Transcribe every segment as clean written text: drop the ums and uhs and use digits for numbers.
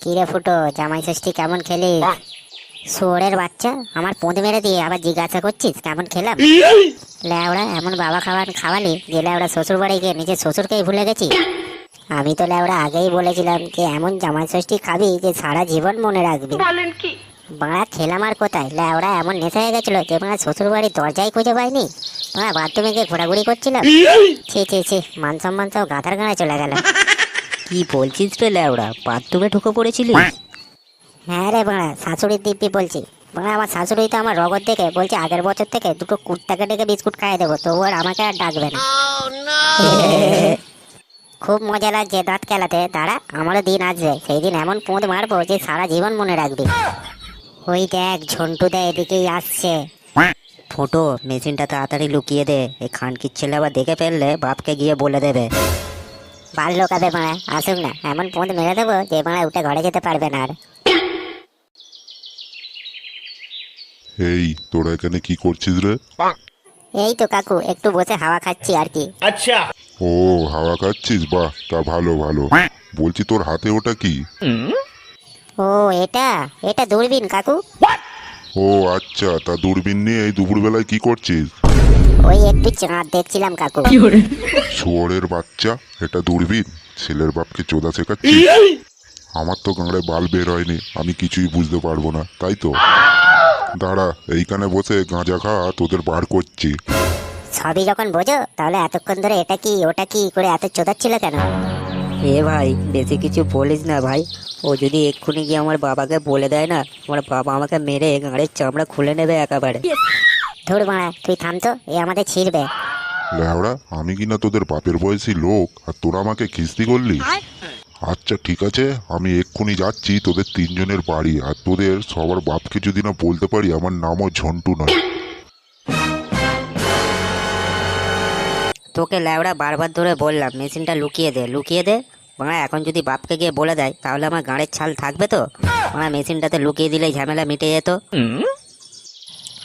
কিরে ফুটো, জামাই ষষ্ঠী কেমন খেলি? শুয়োরের বাচ্চা, আমার পোঁদ মেরে দিয়ে আবার জিজ্ঞাসা করছিস কেমন খেলাম? ল্যাওড়া, এমন বাবা খাওয়ালি যে ল্যাওড়া শ্বশুর বাড়ি গিয়ে নিজের শ্বশুরকেই ভুলে গেছি। আমি তো ল্যাওড়া আগেই বলেছিলাম যে এমন জামাই ষষ্ঠী খাবি যে সারা জীবন মনে রাখবি। বলেন কি? বাড়া খেলাম আর কোথায়, ল্যাওড়া এমন নেশা হয়ে গেছিল যে বাড়া শ্বশুর বাড়ির দরজাই খুঁজে পাইনি। বাড়া বাথরুমে গিয়ে ঘোরাঘুরি করছিলাম। ছি, মান সম্মান সব গাঁথার গাঁড়ায় চলে গেল। কি বলছিস রে ল্যাওড়া, বাথরুমে ঢুকে পড়েছিলি? হ্যাঁ রে বাড়া, শাশুড়ির দিব্যি বলছি। বাড়া আমার শাশুড়ি তো আমার রগত দেখে বলছে আগের বছর থেকে দুটো কুত্তাকে ডেকে বিস্কুট খাইয়ে দেবো, তবু আর আমাকে আর ডাকবে না। খুব মজা লাগছে দাঁত খেলাতে। দাঁড়া, আমারও দিন আসবে, সেই দিন এমন পোঁদ মারবো যে সারা জীবন মনে রাখবি। ওই দেখ ঝন্টু দা এদিকেই আসছে। ফটো মেশিনটা তাড়াতাড়ি লুকিয়ে দে, এই খানকির ছেলে আবার দেখে ফেললে বাপকে গিয়ে বলে দেবে। বাল লোকাবে বাড়া, আসুক না, এমন পোঁদ মেরে দেবো যে বাড়া উঠে ঘরে যেতে পারবে না আর। এই তোরা এখানে কি করছিস রে? এই তো কাকু, একটু বসে হাওয়া খাচ্ছি আর কি। আচ্ছা। ও, হাওয়া খাচ্ছিস? বাহ, তা ভালো ভালো। বলছি তোর হাতে ওটা কি? ও, এটা এটা দূরবীন কাকু। ও আচ্ছা, তা দূরবীন নিয়ে এই দুপুরবেলায় কি করছিস? ওই একটু চাঁদ দেখছিলাম কাকু। শুয়োরের বাচ্চা, এটা দূরবীন? ছেলের বাপকে চোদা শেখাচ্ছিস? আমার তো গাঁড়ে বাল বের হয়নি, আমি কিছুই বুঝতে পারবো না, তাই তো। দাঁড়া, এইখানে বসে গাঁজা খা, তোদের বার করছি। সবই যখন বোঝো তাহলে এতক্ষণ ধরে এটা কি ওটা কি করে এত চোদাচ্ছিল কেন? এ ভাই, বেশি কিছু বলিস না ভাই। ও যদি এক্ষুনি গিয়ে আমার বাবাকে বলে দেয় না, আমার বাবা আমাকে মেরে গাড়ির চামড়া খুলে নেবে একেবারে। ধুর মারা, তুই থাম তো, এ আমাদের ছিড়বে। ল্যাওড়া, আমি কিনা তোদের বাপের বয়সী লোক আর তোরা আমাকে খিস্তি করলি? আচ্ছা ঠিক আছে, আমি এক্ষুনি যাচ্ছি তোদের তিনজনের বাড়ি, আর তোদের সবার বাপকে যদি না বলতে পারি আমার নামও ঝন্টু নয়। তোকে ল্যাওড়া বারবার ধরে বললাম মেশিনটা লুকিয়ে দে। বাংলা এখন যদি বাপকে গিয়ে বলে দেয় তাহলে আমার গাঁড়ের ছাল থাকবে তো? বাংলা মেশিনটাতে লুকিয়ে দিলেই ঝামেলা মিটে যেত।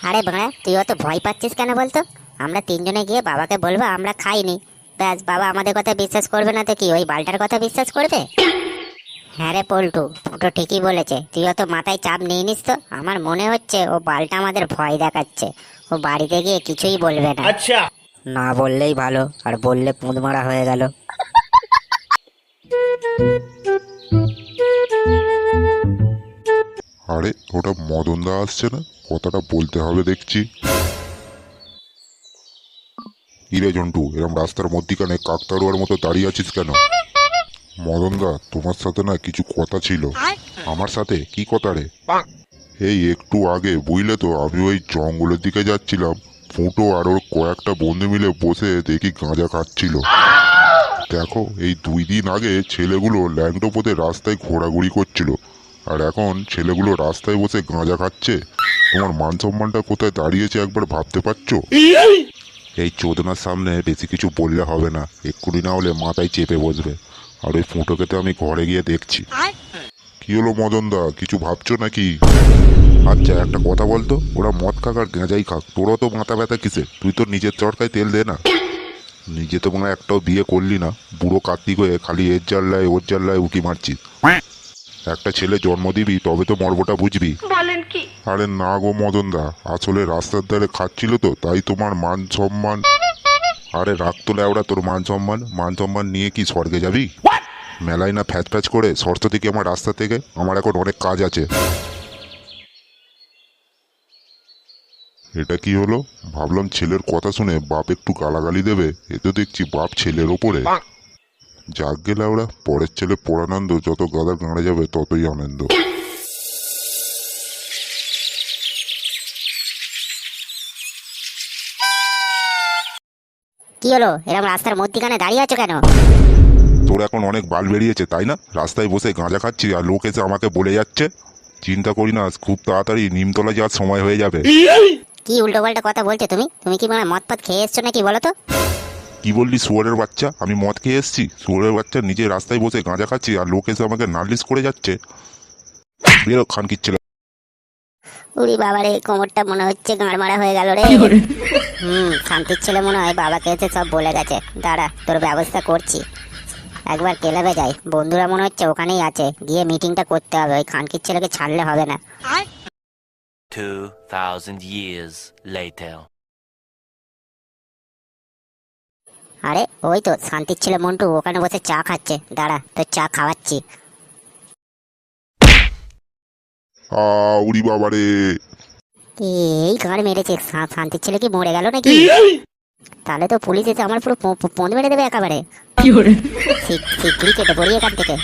আরে বাড়া, তুই অত ভয় পাচ্ছিস কেন বলতো? আমরা তিনজনে গিয়ে বাবাকে বলবো আমরা খাইনি, ব্যাস, বাবা আমাদের কথা বিশ্বাস করবে না তো কি ওই বালটার কথা বিশ্বাস করবে? হ্যাঁ রে পল্টু, ফুটো ঠিকই বলেছে, তুই অত মাথায় চাপ নিয়ে নিস তো। আমার মনে হচ্ছে ও বালটা আমাদের ভয় দেখাচ্ছে, ও বাড়িতে গিয়ে কিছুই বলবে না। আচ্ছা। না বললেই ভালো, আর বললে পুঁদ মারা হয়ে গেল। আরে ওটা মদন দা আসছে না? কথাটা বলতে হবে দেখছি। ইরে জন্টু, এরম রাস্তার মধ্যিখানে কাকতারুয়ার মতো দাঁড়িয়ে আছিস কেন? মদন দা, তোমার সাথে না কিছু কথা ছিল। আমার সাথে? কি কথা রে? এই একটু আগে বুঝলে তো, আমি ওই জঙ্গলের দিকে যাচ্ছিলাম, ফুটো আর ওর কয়েকটা বন্ধু মিলে বসে দেখি গাঁজা খাচ্ছিল। দেখো, এই 2 দিন আগে ছেলেগুলো ল্যাংটো পথে রাস্তায় ঘোরাঘুরি করছিল, আর এখন ছেলেগুলো রাস্তায় বসে গাঁজা খাচ্ছে। তোমার মান সম্মানটা কোথায় দাঁড়িয়েছে একবার ভাবতে পারছো? এই চোদনার সামনে বেশি কিছু বললে হবে না, এক্ষুনি না হলে মাথায় চেপে বসবে। আর ওই ফুটোকে তো আমি ঘরে গিয়ে দেখছি। কি হলো মদন দা, কিছু ভাবছো নাকি? আচ্ছা একটা কথা বলতো, ওরা মদ খাক আর গাঁজাই খাক, তোরও তো মাথা ব্যথা কিসে? তুই তো নিজের চরকায় তেল দে না। নিজে তো মনে একটাও বিয়ে করলি না, বুড়ো কার্তিক হয়ে খালি এর জানলায় ওর জানলায় উকি মারছিস। একটা ছেলে জন্ম দিবি তবে তো মর্মটা বুঝবি। বলেন কি? আরে না গো মদন দা, আসলে রাস্তার ধারে খাচ্ছিল তো, তাই তোমার মান সম্মান। আরে রাখতো ল্যাওড়া তোর মান সম্মান নিয়ে কি স্বর্গে যাবি? মেলায় না ফ্যাচ ফ্যাচ করে শর্ত থেকে আমার রাস্তা থেকে, আমার এখন অনেক কাজ আছে। এটা কি হলো? ভাবলাম ছেলের কথা শুনে বাপ একটু গালাগালি দেবে, এ তো দেখছি বাপ ছেলের ওপরে। যাক গে ল্যাওড়া, পরের ছেলে পরানন্দ, যত গাদা গাঁড়ে যাবে ততই আনন্দ। কি হলো, এরকম রাস্তার মধ্যিখানে দাঁড়িয়ে আছো কেন? তোর এখন অনেক বাল বেরিয়েছে তাই না? রাস্তায় বসে গাঁজা খাচ্ছি আর লোক এসে আমাকে বলে যাচ্ছে। চিন্তা করি না, খুব তাড়াতাড়ি নিমতলা যাওয়ার সময় হয়ে যাবে। কি উল্টো পাল্টা কথা বলছো তুমি? তুমি কি মানে মদ পথ খেয়ে এসছো নাকি বলো তো? কি বললি শুয়োরের বাচ্চা? আমি মদ খেয়ে এসছি? শুয়োরের বাচ্চা নিজে রাস্তায় বসে গাঁজা খাচ্ছি আর লোক এসে আমাকে নালিশ করে যাচ্ছে। বেরো খানকির ছেলে। উড়ি বাবারে, কোমরটা মনে হচ্ছে গাঁড় মারা হয়ে গেল রে। শান্তির ছেলে মনে হয় বাবাকে এসে সব বলে গেছে। দাঁড়া, তোর ব্যবস্থা করছি। একবার ক্লাবে যাই, বন্ধুরা মনে হচ্ছে ওখানেই আছে, গিয়ে মিটিংটা করতে হবে, ওই খানকির ছেলেকে ছাড়লে হবে না। 2,000 years later. আরে ওই তো শান্তির ছেলে মন্টু ওখানে বসে চা খাচ্ছে, দাঁড়া তোর চা খাওয়াচ্ছি। উড়ি বাবারে! এই গাড় মেরেছে, শান্তির ছেলে কি মরে গেল নাকি? তাহলে তো পুলিশ এসে আমার পুরো পোঁদ মেরে দেবে একেবারে। শিগগিরই কেটে পড়ি এখান থেকে।